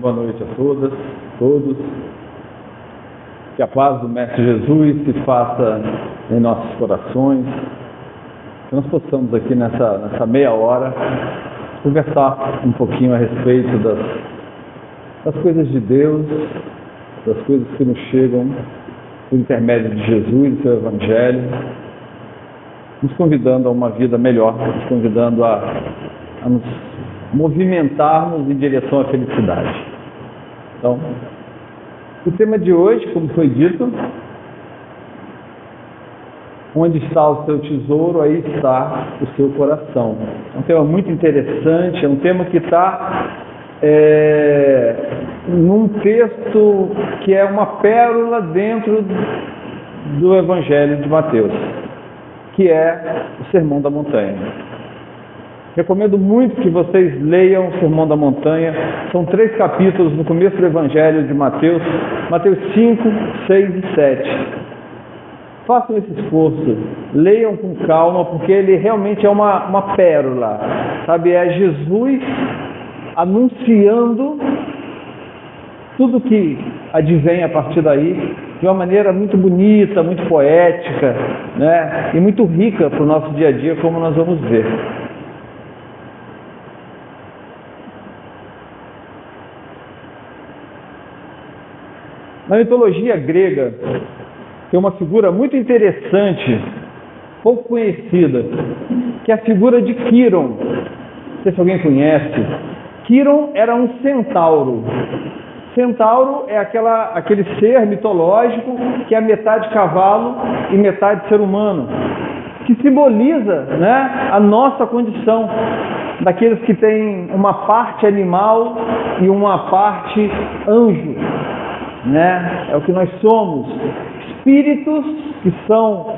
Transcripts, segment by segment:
Boa noite a todas, todos. Que a paz do Mestre Jesus se faça em nossos corações. Que nós possamos aqui nessa meia hora conversar um pouquinho a respeito das coisas de Deus, das coisas que nos chegam por intermédio de Jesus e seu Evangelho, nos convidando a uma vida melhor, nos convidando a nos movimentarmos em direção à felicidade. Então, o tema de hoje, como foi dito, onde está o seu tesouro, aí está o seu coração. É um tema muito interessante, é um tema que está num texto que é uma pérola dentro do Evangelho de Mateus, que é o Sermão da Montanha. Recomendo muito que vocês leiam o Sermão da Montanha. São 3 capítulos no começo do Evangelho de Mateus, Mateus 5, 6 e 7. Façam esse esforço, leiam com calma, porque ele realmente é uma pérola, sabe? É Jesus anunciando tudo que advém a partir daí, de uma maneira muito bonita, muito poética, né? E muito rica para o nosso dia a dia, como nós vamos ver. Na mitologia grega, tem uma figura muito interessante, pouco conhecida, que é a figura de Quiron. Não sei se alguém conhece. Quiron era um centauro. Centauro é aquele ser mitológico que é metade cavalo e metade ser humano, que simboliza, né, a nossa condição, daqueles que têm uma parte animal e uma parte anjo. Né? É o que nós somos, espíritos que são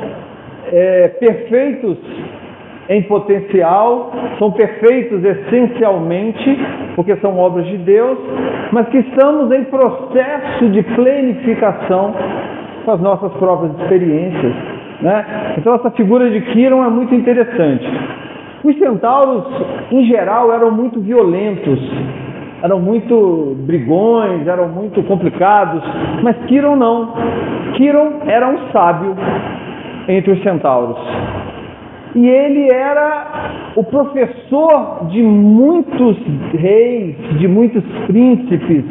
perfeitos em potencial, são perfeitos essencialmente, porque são obras de Deus, mas que estamos em processo de plenificação com as nossas próprias experiências. Né? Então essa figura de Quiron é muito interessante. Os centauros, em geral, eram muito violentos, eram muito brigões, eram muito complicados, mas Quiron não. Quiron era um sábio entre os centauros. E ele era o professor de muitos reis, de muitos príncipes,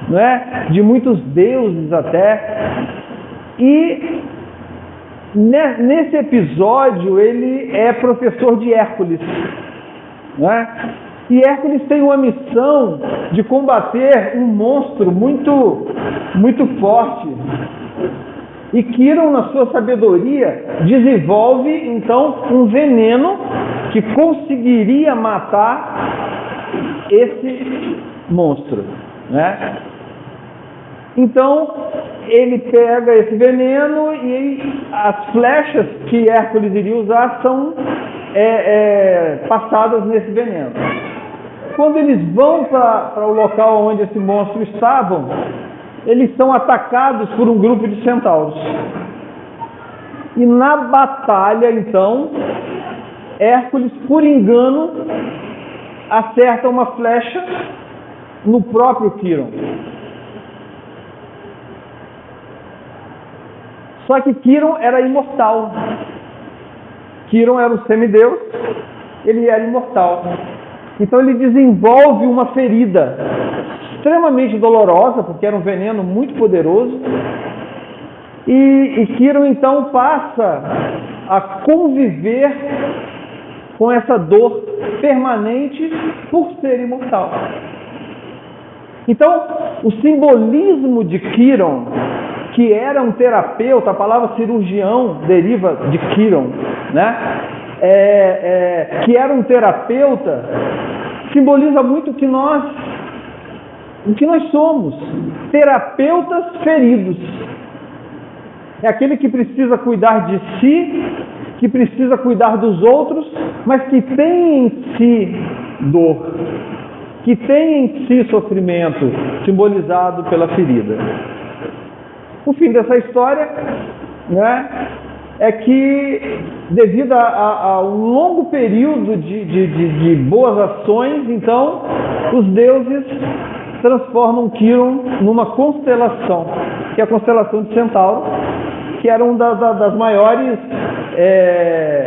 não é? De muitos deuses até. E nesse episódio ele é professor de Hércules, não é? E Hércules tem uma missão de combater um monstro muito, muito forte. E Quiron, na sua sabedoria, desenvolve então um veneno que conseguiria matar esse monstro, né? Então ele pega esse veneno e as flechas que Hércules iria usar são passadas nesse veneno. Quando eles vão para o local onde esse monstro estava, eles são atacados por um grupo de centauros. E na batalha, então, Hércules, por engano, acerta uma flecha no próprio Quiron. Só que Quiron era imortal. Quiron era um semideus, ele era imortal. Então ele desenvolve uma ferida extremamente dolorosa, porque era um veneno muito poderoso, e Quiron então passa a conviver com essa dor permanente por ser imortal. Então, o simbolismo de Quiron, que era um terapeuta, a palavra cirurgião deriva de Quiron, né? Que era um terapeuta, simboliza muito o que nós somos, terapeutas feridos. É aquele que precisa cuidar de si, que precisa cuidar dos outros, mas que tem em si dor, que tem em si sofrimento, simbolizado pela ferida. O fim dessa história, né, é que, devido a um longo período de boas ações, então, os deuses transformam Quiron numa constelação, que é a constelação de Centauro, que era uma das maiores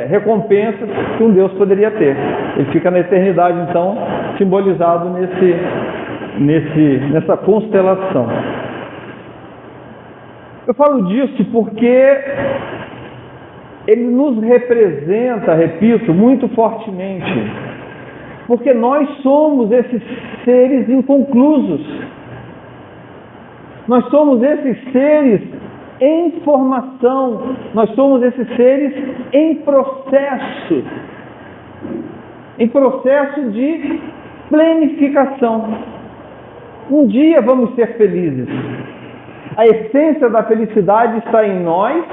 recompensas que um Deus poderia ter. Ele fica na eternidade, então, simbolizado nessa constelação. Eu falo disso porque ele nos representa, repito, muito fortemente, porque nós somos esses seres inconclusos. Nós somos esses seres em formação, nós somos esses seres em processo de planificação. Um dia vamos ser felizes. A essência da felicidade está em nós,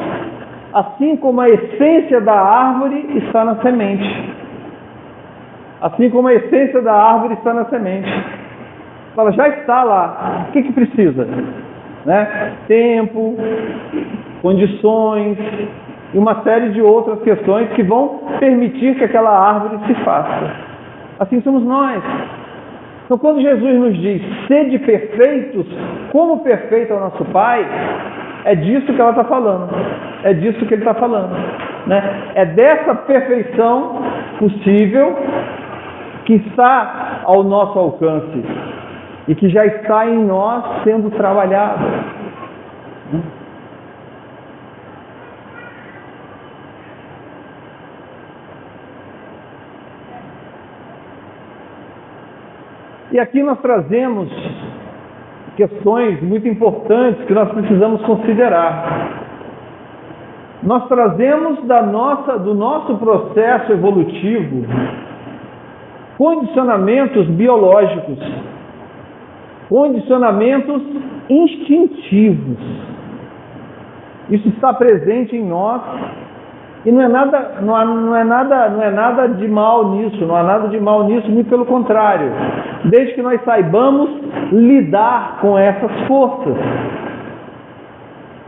assim como a essência da árvore está na semente. Assim como a essência da árvore está na semente. Ela já está lá. O que precisa? Né? Tempo, condições e uma série de outras questões que vão permitir que aquela árvore se faça. Assim somos nós. Então, quando Jesus nos diz, sede perfeitos, como perfeito é o nosso Pai, é disso que ela está falando. É disso que ele está falando. Né? É dessa perfeição possível que está ao nosso alcance e que já está em nós sendo trabalhado. E aqui nós trazemos questões muito importantes que nós precisamos considerar. Nós trazemos do nosso processo evolutivo condicionamentos biológicos, condicionamentos instintivos. Isso está presente em nós e não é nada de mal nisso, não há nada de mal nisso, muito pelo contrário, desde que nós saibamos lidar com essas forças.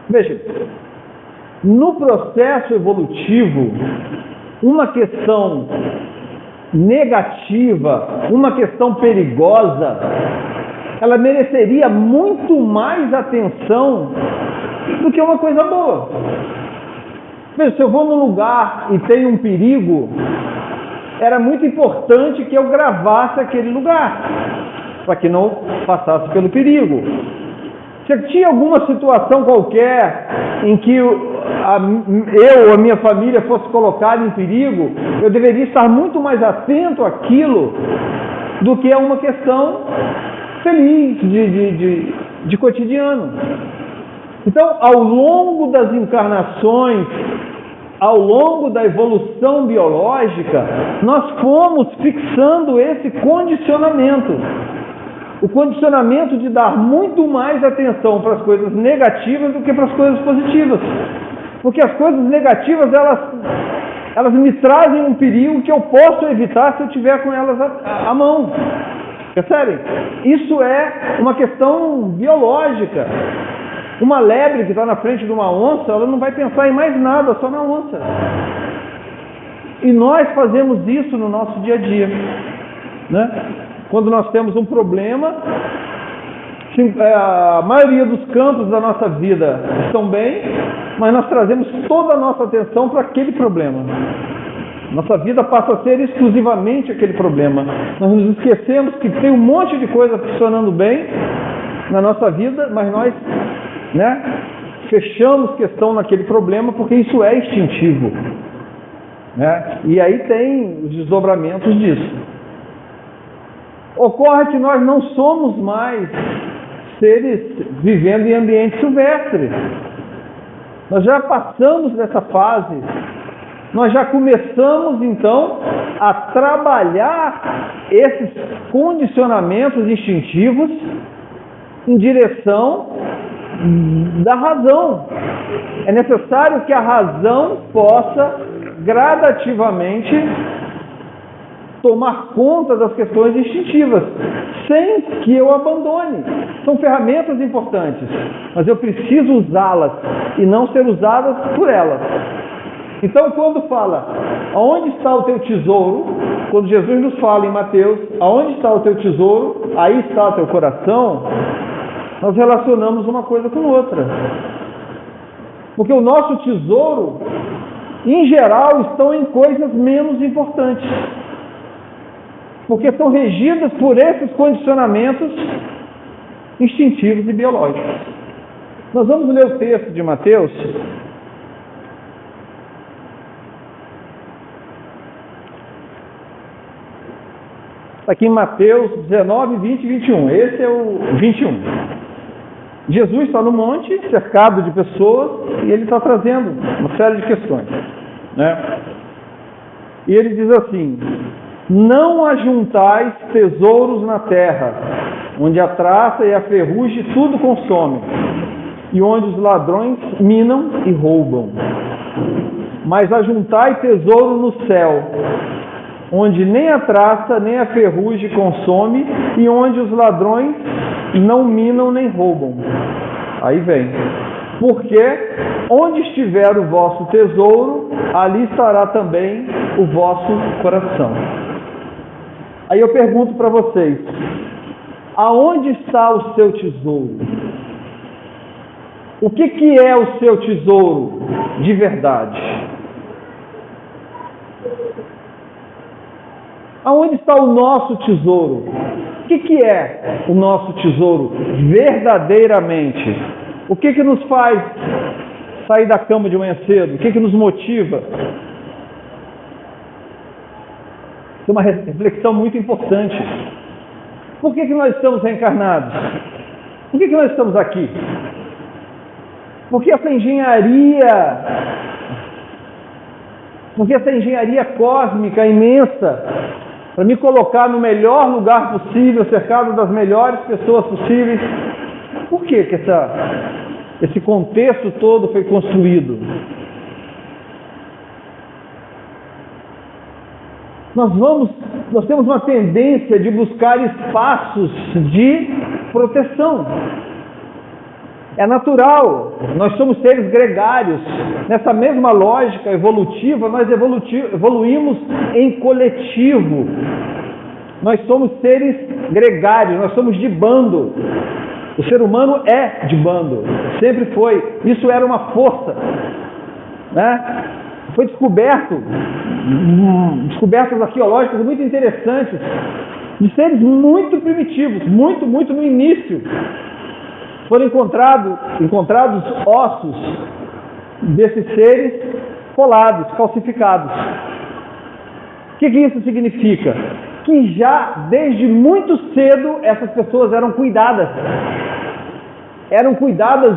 Veja, no processo evolutivo, uma questão negativa, uma questão perigosa, ela mereceria muito mais atenção do que uma coisa boa. Veja, se eu vou num lugar e tem um perigo, era muito importante que eu gravasse aquele lugar, para que não passasse pelo perigo. Se tinha alguma situação qualquer em que eu ou a minha família fosse colocada em perigo, eu deveria estar muito mais atento àquilo do que a uma questão feliz, de cotidiano. Então, ao longo das encarnações, ao longo da evolução biológica, nós fomos fixando esse condicionamento. O condicionamento de dar muito mais atenção para as coisas negativas do que para as coisas positivas. Porque as coisas negativas, elas me trazem um perigo que eu posso evitar se eu tiver com elas à mão. Percebem? Isso é uma questão biológica. Uma lebre que está na frente de uma onça, ela não vai pensar em mais nada, só na onça. E nós fazemos isso no nosso dia a dia. Né? Quando nós temos um problema, a maioria dos campos da nossa vida estão bem, mas nós trazemos toda a nossa atenção para aquele problema. Nossa vida passa a ser exclusivamente aquele problema. Nós nos esquecemos que tem um monte de coisa funcionando bem na nossa vida, mas nós fechamos questão naquele problema porque isso é instintivo. Né? E aí tem os desdobramentos disso. Ocorre que nós não somos mais seres vivendo em ambiente silvestre. Nós já passamos dessa fase. Nós já começamos, então, a trabalhar esses condicionamentos instintivos em direção da razão. É necessário que a razão possa gradativamente tomar conta das questões instintivas, sem que eu abandone. São ferramentas importantes, mas eu preciso usá-las e não ser usadas por elas. Então, quando fala, aonde está o teu tesouro, quando Jesus nos fala em Mateus, aonde está o teu tesouro, aí está o teu coração, nós relacionamos uma coisa com outra. Porque o nosso tesouro, em geral, estão em coisas menos importantes. Porque são regidas por esses condicionamentos instintivos e biológicos. Nós vamos ler o texto de Mateus. Aqui em Mateus 19, 20 e 21. Esse é o 21. Jesus está no monte, cercado de pessoas, e ele está trazendo uma série de questões, né? E ele diz assim: não ajuntais tesouros na terra, onde a traça e a ferrugem tudo consomem, e onde os ladrões minam e roubam. Mas ajuntai tesouro no céu, onde nem a traça nem a ferrugem consome, e onde os ladrões não minam nem roubam. Aí vem: porque onde estiver o vosso tesouro, ali estará também o vosso coração. Aí eu pergunto para vocês: aonde está o seu tesouro? O que é o seu tesouro de verdade? Aonde está o nosso tesouro? O que é o nosso tesouro verdadeiramente? O que nos faz sair da cama de manhã cedo? O que nos motiva? Isso é uma reflexão muito importante. Por que nós estamos reencarnados? Por que nós estamos aqui? Porque essa engenharia cósmica imensa, para me colocar no melhor lugar possível, cercado das melhores pessoas possíveis. Por que esse contexto todo foi construído? Nós temos uma tendência de buscar espaços de proteção. É natural, nós somos seres gregários. Nessa mesma lógica evolutiva, nós evoluímos em coletivo. Nós somos seres gregários, nós somos de bando. O ser humano é de bando, sempre foi. Isso era uma força, né? Foi descobertas arqueológicas muito interessantes, de seres muito primitivos, muito no início. Foram encontrados ossos desses seres colados, calcificados. O que isso significa? Que já desde muito cedo essas pessoas eram cuidadas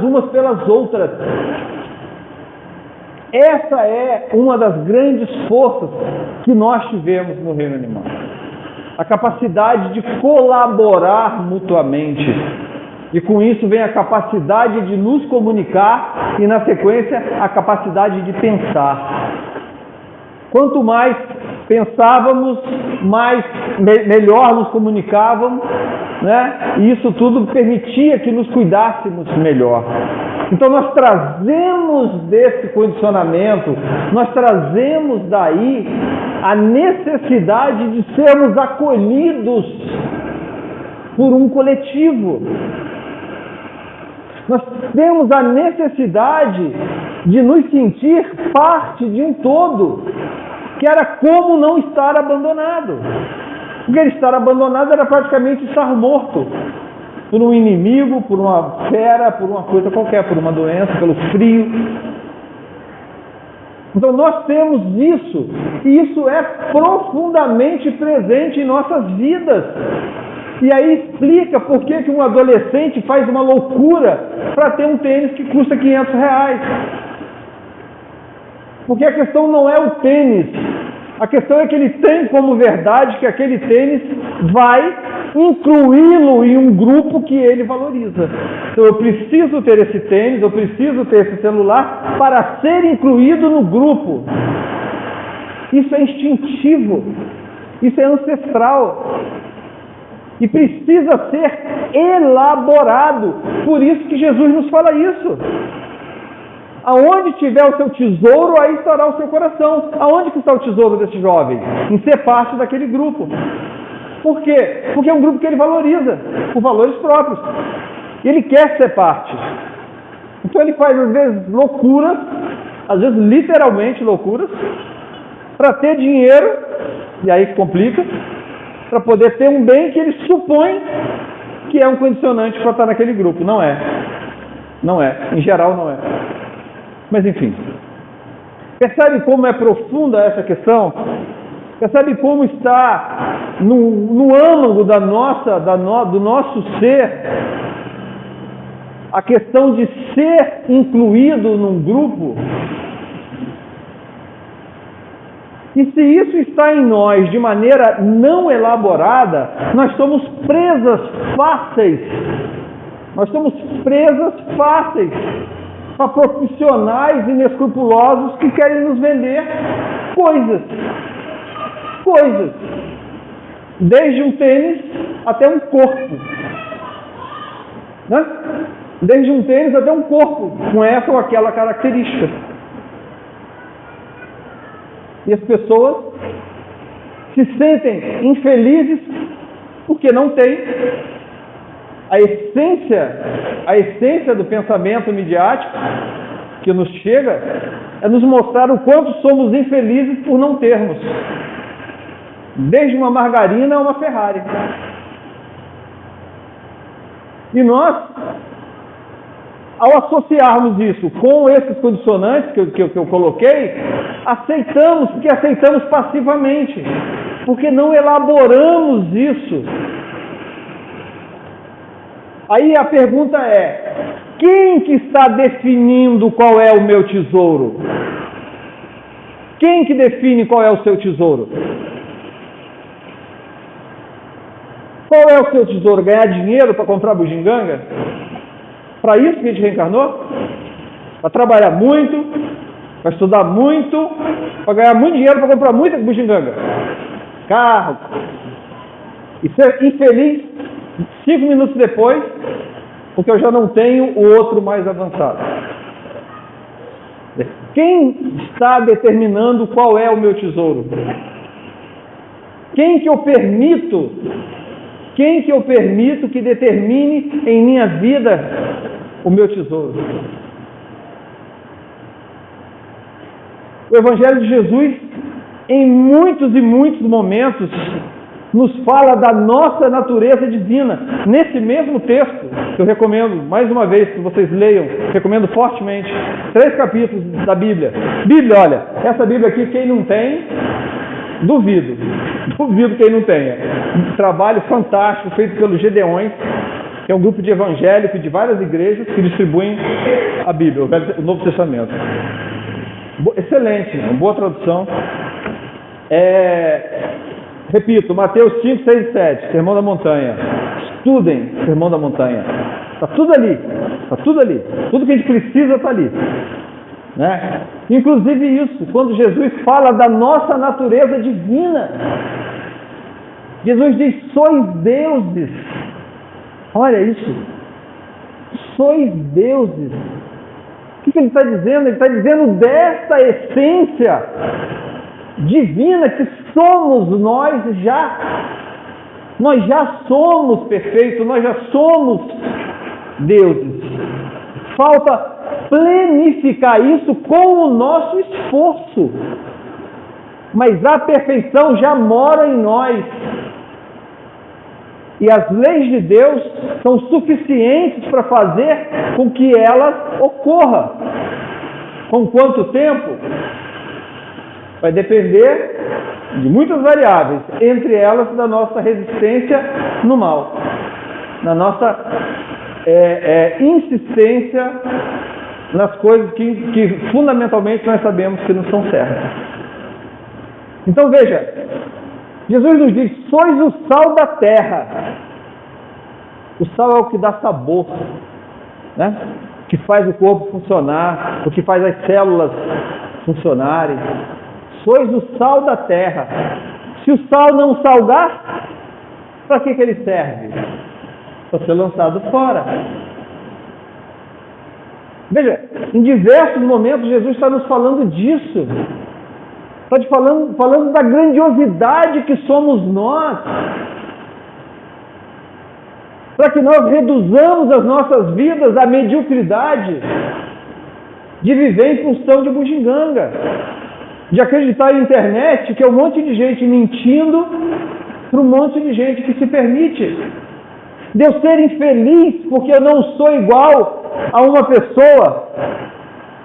umas pelas outras. Essa é uma das grandes forças que nós tivemos no reino animal. A capacidade de colaborar mutuamente. E com isso vem a capacidade de nos comunicar e, na sequência, a capacidade de pensar. Quanto mais pensávamos, melhor nos comunicávamos, né? E isso tudo permitia que nos cuidássemos melhor. Então nós trazemos desse condicionamento, nós trazemos daí a necessidade de sermos acolhidos por um coletivo. Nós temos a necessidade de nos sentir parte de um todo, que era como não estar abandonado. Porque estar abandonado era praticamente estar morto por um inimigo, por uma fera, por uma coisa qualquer, por uma doença, pelo frio. Então nós temos isso, e isso é profundamente presente em nossas vidas. E aí explica por que um adolescente faz uma loucura para ter um tênis que custa R$500. Porque a questão não é o tênis. A questão é que ele tem como verdade que aquele tênis vai incluí-lo em um grupo que ele valoriza. Então eu preciso ter esse tênis, eu preciso ter esse celular para ser incluído no grupo. Isso é instintivo. Isso é ancestral. E precisa ser elaborado. Por isso que Jesus nos fala isso. Aonde tiver o seu tesouro, aí estará o seu coração. Aonde que está o tesouro desse jovem? Em ser parte daquele grupo. Por quê? Porque é um grupo que ele valoriza, por valores próprios. E ele quer ser parte. Então ele faz, às vezes, loucuras, às vezes literalmente loucuras, para ter dinheiro, e aí complica, para poder ter um bem que ele supõe que é um condicionante para estar naquele grupo. Não é. Não é. Em geral, não é. Mas, enfim. Percebe como é profunda essa questão? Percebe como está no âmago do nosso ser a questão de ser incluído num grupo? E se isso está em nós de maneira não elaborada, nós somos presas fáceis. Nós somos presas fáceis para profissionais inescrupulosos que querem nos vender coisas. Coisas. Desde um tênis até um corpo. Né? Desde um tênis até um corpo, com essa ou aquela característica. E as pessoas se sentem infelizes porque não têm a essência do pensamento midiático que nos chega é nos mostrar o quanto somos infelizes por não termos. Desde uma margarina a uma Ferrari. E nós, ao associarmos isso com esses condicionantes que eu coloquei, aceitamos, porque aceitamos passivamente, porque não elaboramos isso. Aí a pergunta é: quem que está definindo qual é o meu tesouro? Quem que define qual é o seu tesouro? Qual é o seu tesouro? Ganhar dinheiro para comprar bugiganga? Para isso que a gente reencarnou? Para trabalhar muito, para estudar muito, para ganhar muito dinheiro para comprar muita bugiganga, carro, e ser infeliz 5 minutos depois, porque eu já não tenho o outro mais avançado. Quem está determinando qual é o meu tesouro? Quem que eu permito que determine em minha vida o meu tesouro? O Evangelho de Jesus, em muitos e muitos momentos, nos fala da nossa natureza divina. Nesse mesmo texto, que eu recomendo, mais uma vez, que vocês leiam, recomendo fortemente, 3 capítulos da Bíblia. Bíblia, olha, essa Bíblia aqui, quem não tem, duvido quem não tenha. Um trabalho fantástico feito pelos Gedeões, que é um grupo de evangélicos de várias igrejas que distribuem a Bíblia, o Novo Testamento. Excelente, uma boa tradução. Repito, Mateus 5, 6 e 7, Sermão da Montanha. Estudem o Sermão da Montanha. Está tudo ali. Tudo que a gente precisa está ali. Né? Inclusive isso, quando Jesus fala da nossa natureza divina. Jesus diz: sois deuses. Olha isso. Sois deuses. O que ele está dizendo? Ele está dizendo dessa essência divina que somos nós já. Nós já somos perfeitos, nós já somos deuses. Falta planificar isso com o nosso esforço. Mas a perfeição já mora em nós. E as leis de Deus são suficientes para fazer com que ela ocorra. Com quanto tempo? Vai depender de muitas variáveis, entre elas da nossa resistência no mal, na nossa insistência nas coisas que fundamentalmente nós sabemos que não são certas. Então veja, Jesus nos diz: sois o sal da terra. O sal é o que dá sabor, né? O que faz o corpo funcionar, o que faz as células funcionarem. Sois o sal da terra. Se o sal não salgar, para que ele serve? Para ser lançado fora. Veja, em diversos momentos Jesus está nos falando disso. Está te falando da grandiosidade que somos nós. Para que nós reduzamos as nossas vidas à mediocridade de viver em função de bugiganga, de acreditar na internet que é um monte de gente mentindo para um monte de gente que se permite. De eu ser infeliz porque eu não sou igual a uma pessoa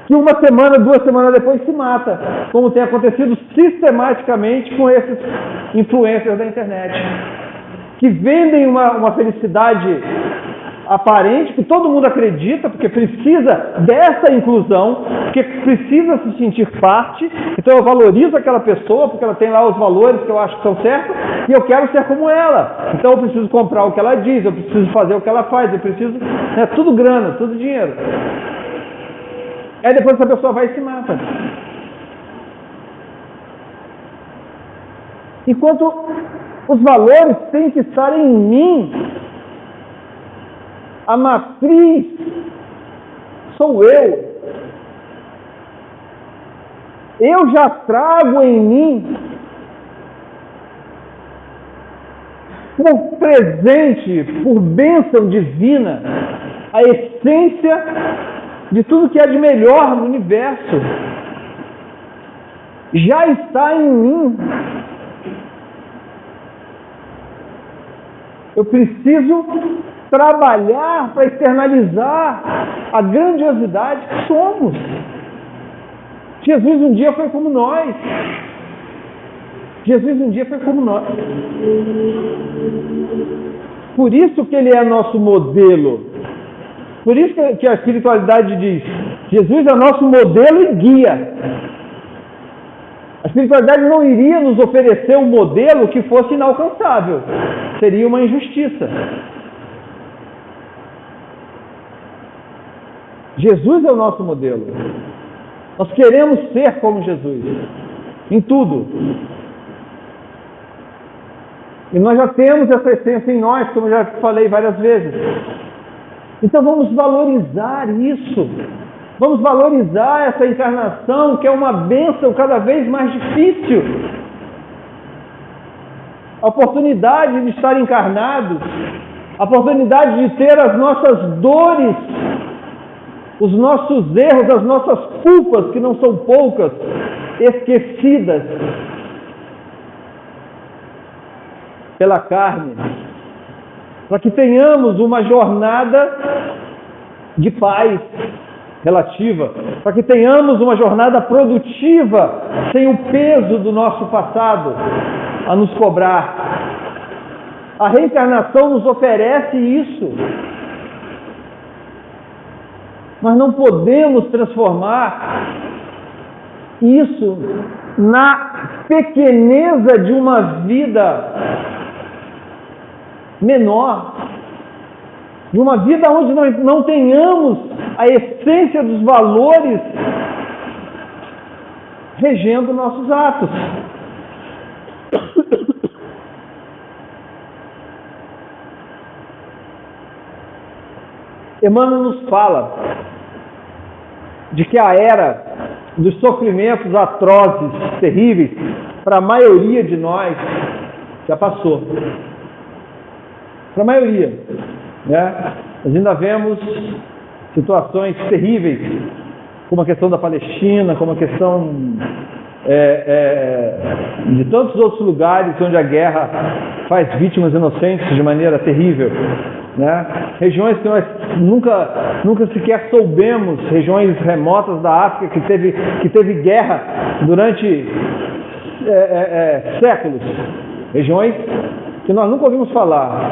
que uma semana, 2 semanas depois se mata, como tem acontecido sistematicamente com esses influencers da internet, que vendem uma felicidade aparente, que todo mundo acredita, porque precisa dessa inclusão, porque precisa se sentir parte. Então eu valorizo aquela pessoa, porque ela tem lá os valores que eu acho que são certos, e eu quero ser como ela. Então eu preciso comprar o que ela diz, eu preciso fazer o que ela faz, eu preciso... É tudo grana, tudo dinheiro. Aí depois essa pessoa vai e se mata. Enquanto os valores têm que estar em mim, a matriz sou eu. Eu já trago em mim, por presente, por bênção divina, a essência de tudo que há de melhor no universo. Já está em mim. Eu preciso trabalhar para externalizar a grandiosidade que somos. Jesus um dia foi como nós. Jesus um dia foi como nós. Por isso que ele é nosso modelo. Por isso que a espiritualidade diz: Jesus é nosso modelo e guia. A espiritualidade não iria nos oferecer um modelo que fosse inalcançável. Seria uma injustiça. Jesus é o nosso modelo. Nós queremos ser como Jesus. Em tudo. E nós já temos essa essência em nós, como eu já falei várias vezes. Então vamos valorizar isso. Vamos valorizar essa encarnação, que é uma bênção cada vez mais difícil. A oportunidade de estar encarnados, a oportunidade de ter as nossas dores, os nossos erros, as nossas culpas, que não são poucas, esquecidas pela carne, para que tenhamos uma jornada de paz relativa, para que tenhamos uma jornada produtiva, sem o peso do nosso passado a nos cobrar. A reencarnação nos oferece isso. Nós não podemos transformar isso na pequeneza de uma vida menor, de uma vida onde nós não tenhamos a essência dos valores regendo nossos atos. Emmanuel nos fala de que a era dos sofrimentos atrozes, terríveis, para a maioria de nós, já passou. Para a maioria, né? Nós ainda vemos situações terríveis, como a questão da Palestina, como a questão de tantos outros lugares onde a guerra faz vítimas inocentes de maneira terrível, né? Regiões que nós nunca sequer soubemos, regiões remotas da África que teve guerra durante séculos, regiões que nós nunca ouvimos falar,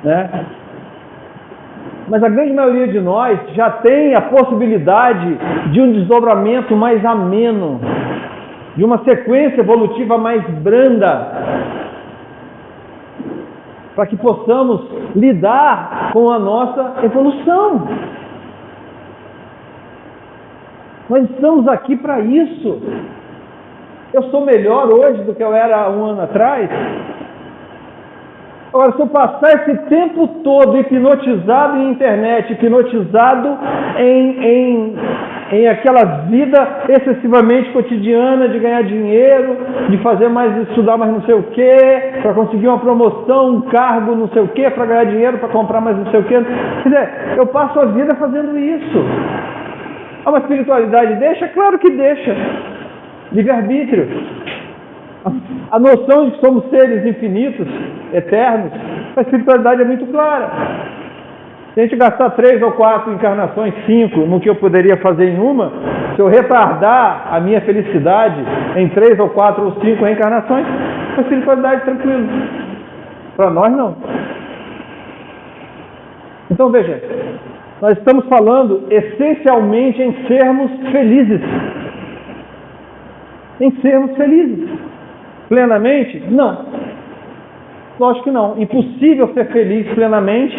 né? Mas a grande maioria de nós já tem a possibilidade de um desdobramento mais ameno, de uma sequência evolutiva mais branda, para que possamos lidar com a nossa evolução. Nós estamos aqui para isso. Eu sou melhor hoje do que eu era 1 ano atrás? Agora, se eu passar esse tempo todo hipnotizado em internet, hipnotizado em aquela vida excessivamente cotidiana de ganhar dinheiro, de fazer mais, estudar mais não sei o que, para conseguir uma promoção, um cargo não sei o que, para ganhar dinheiro, para comprar mais não sei o que. Quer dizer, eu passo a vida fazendo isso. Ah, uma espiritualidade deixa? Claro que deixa. Livre-arbítrio. A noção de que somos seres infinitos, eternos, a espiritualidade é muito clara. Se a gente gastar 3 ou 4 encarnações, 5, no que eu poderia fazer em uma, se eu retardar a minha felicidade em 3 ou 4 ou 5 reencarnações, a espiritualidade é tranquilo. Para nós, não. Então, veja, nós estamos falando essencialmente em sermos felizes. Em sermos felizes. Plenamente? Não. Lógico que não. Impossível ser feliz plenamente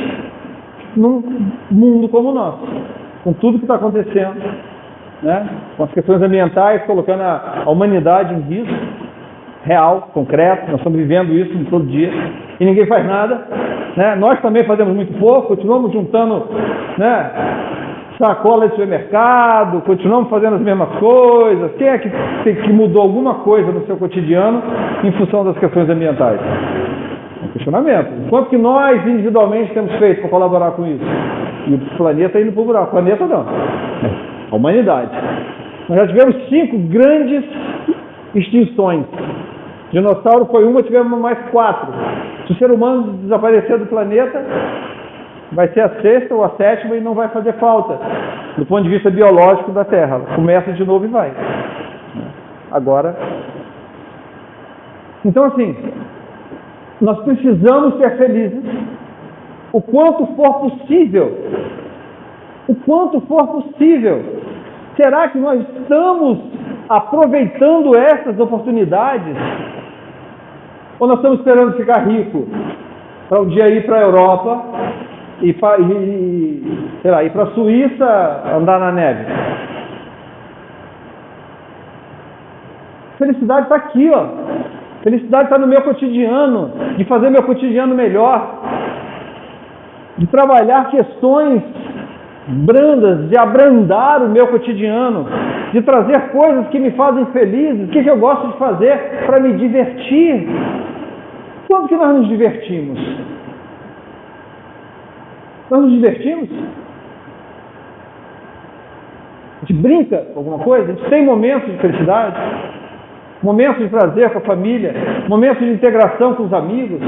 num mundo como o nosso. Com tudo que está acontecendo, né? Com as questões ambientais, colocando a humanidade em risco real, concreto. Nós estamos vivendo isso todo dia. E ninguém faz nada. Né? Nós também fazemos muito pouco. Continuamos juntando, né, sacola de supermercado, continuamos fazendo as mesmas coisas. Quem é que mudou alguma coisa no seu cotidiano em função das questões ambientais? É um questionamento. Quanto que nós individualmente temos feito para colaborar com isso? E o planeta indo para o buraco. O planeta não. A humanidade. Nós já tivemos 5 grandes extinções. Dinossauro foi uma, tivemos mais 4. Se o ser humano desaparecer do planeta, vai ser a 6ª ou a 7ª e não vai fazer falta, do ponto de vista biológico da Terra. Começa de novo e vai. Agora, então assim, nós precisamos ser felizes o quanto for possível. O quanto for possível. Será que nós estamos aproveitando essas oportunidades? Ou nós estamos esperando ficar rico para um dia ir para a Europa e sei lá, ir para a Suíça andar na neve? Felicidade está aqui, ó. Felicidade está no meu cotidiano, de fazer meu cotidiano melhor, de trabalhar questões brandas, de abrandar o meu cotidiano, de trazer coisas que me fazem felizes, o que eu gosto de fazer para me divertir. Quando que nós nos divertimos? Nós nos divertimos? A gente brinca com alguma coisa? A gente tem momentos de felicidade? Momentos de prazer com a família? Momentos de integração com os amigos?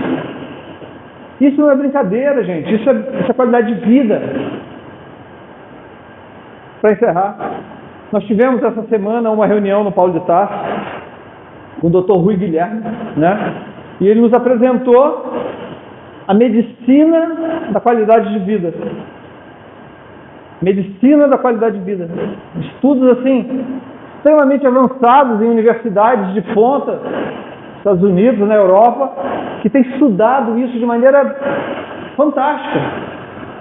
Isso não é brincadeira, gente. Isso é qualidade de vida. Para encerrar, nós tivemos essa semana uma reunião no Paulo de Tarso com o Dr. Rui Guilherme, né? E ele nos apresentou a medicina da qualidade de vida. Medicina da qualidade de vida. Estudos assim, extremamente avançados em universidades de ponta, nos Estados Unidos, na Europa, que têm estudado isso de maneira fantástica.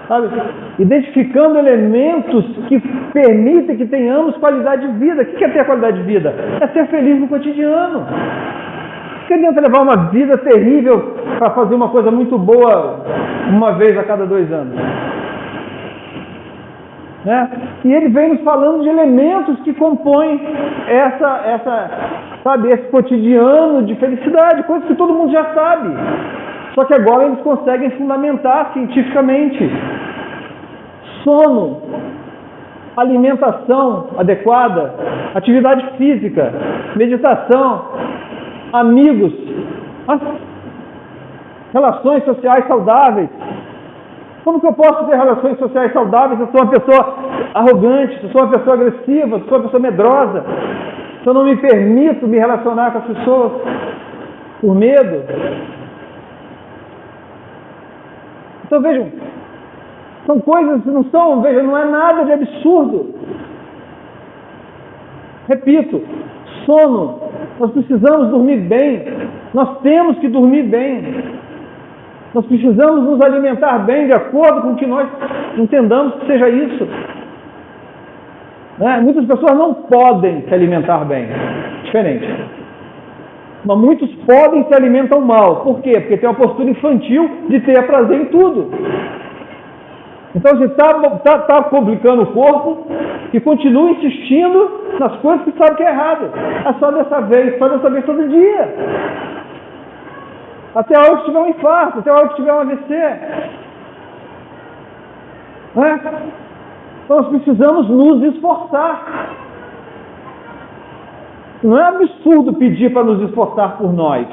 Sabe? Identificando elementos que permitem que tenhamos qualidade de vida. O que é ter qualidade de vida? É ser feliz no cotidiano. Não adianta levar uma vida terrível para fazer uma coisa muito boa uma vez a cada 2 anos. Né? E ele vem nos falando de elementos que compõem esse cotidiano de felicidade, coisas que todo mundo já sabe. Só que agora eles conseguem fundamentar cientificamente. Sono, alimentação adequada, atividade física, meditação, amigos, relações sociais saudáveis. Como que eu posso ter relações sociais saudáveis se eu sou uma pessoa arrogante, se eu sou uma pessoa agressiva, se eu sou uma pessoa medrosa, se eu não me permito me relacionar com as pessoas por medo? Então vejam, são coisas que não é nada de absurdo. Repito, sono, nós precisamos dormir bem, nós temos que dormir bem, nós precisamos nos alimentar bem de acordo com o que nós entendamos que seja isso. Né? Muitas pessoas não podem se alimentar bem, diferente. Mas muitos podem se alimentam mal. Por quê? Porque tem uma postura infantil de ter prazer em tudo. Então a gente está complicando o corpo e continua insistindo nas coisas que sabe que é errado. É só dessa vez todo dia. Até a hora que tiver um infarto, até a hora que tiver um AVC. Não é? Então nós precisamos nos esforçar. Não é absurdo pedir para nos esforçar por nós.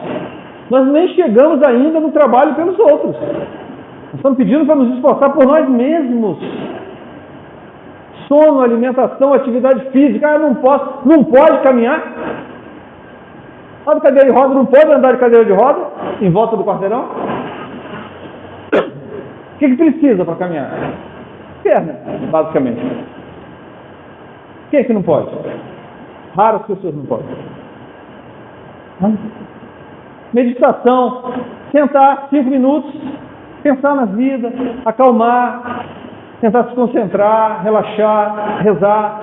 Nós nem chegamos ainda no trabalho pelos outros. Nós estamos pedindo para nos esforçar por nós mesmos. Sono, alimentação, atividade física. Não pode caminhar. Anda de cadeira de roda, não pode andar de cadeira de roda em volta do quarteirão. O que precisa para caminhar? Perna, basicamente. Quem é que não pode? Raras pessoas não podem. Meditação, sentar 5 minutos, pensar na vida, acalmar, tentar se concentrar, relaxar, rezar,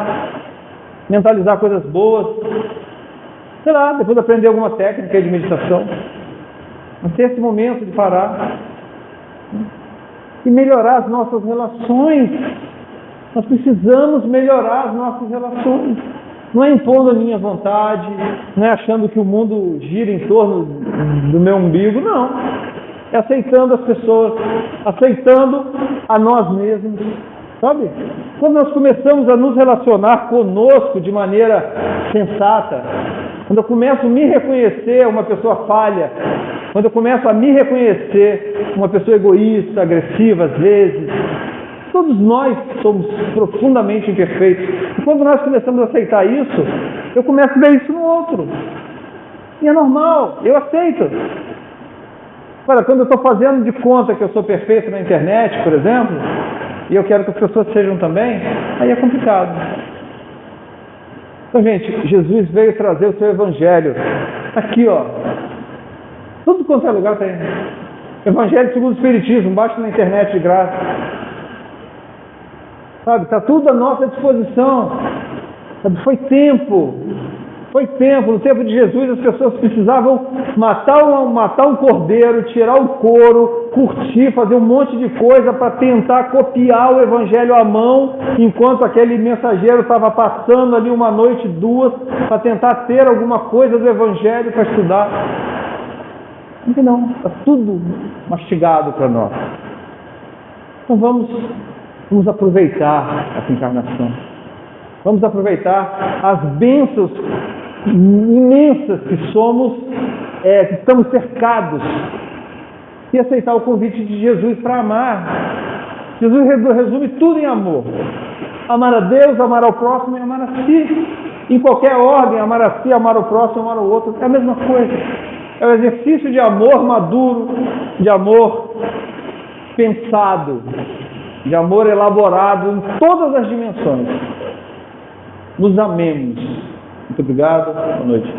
mentalizar coisas boas. Sei lá, depois aprender alguma técnica de meditação. Mas ter esse momento de parar e melhorar as nossas relações. Nós precisamos melhorar as nossas relações. Não é impondo a minha vontade, não é achando que o mundo gira em torno do meu umbigo, não. É aceitando as pessoas, aceitando a nós mesmos, sabe? Quando nós começamos a nos relacionar conosco de maneira sensata, quando eu começo a me reconhecer uma pessoa falha, quando eu começo a me reconhecer uma pessoa egoísta, agressiva às vezes, todos nós somos profundamente imperfeitos. E quando nós começamos a aceitar isso, eu começo a ver isso no outro. E é normal, eu aceito. Olha, quando eu estou fazendo de conta que eu sou perfeito na internet, por exemplo, e eu quero que as pessoas sejam também, aí é complicado. Então, gente, Jesus veio trazer o seu evangelho. Aqui, ó. Tudo quanto é lugar tem. Evangelho segundo o Espiritismo, baixa na internet de graça. Sabe, está tudo à nossa disposição. Sabe, foi tempo. No tempo de Jesus as pessoas precisavam matar um cordeiro, tirar o couro, curtir, fazer um monte de coisa para tentar copiar o evangelho à mão, enquanto aquele mensageiro estava passando ali 1 noite, 2, para tentar ter alguma coisa do evangelho para estudar. Não, está tudo mastigado para nós. Então vamos aproveitar essa encarnação. Vamos aproveitar as bênçãos imensas que somos, que estamos cercados, e aceitar o convite de Jesus para amar. Jesus resume tudo em amor. Amar a Deus, amar ao próximo e amar a si. Em qualquer ordem, amar a si, amar o próximo, amar o outro, é a mesma coisa. É o exercício de amor maduro, de amor pensado, de amor elaborado em todas as dimensões. Nos amemos. Muito obrigado. Boa noite.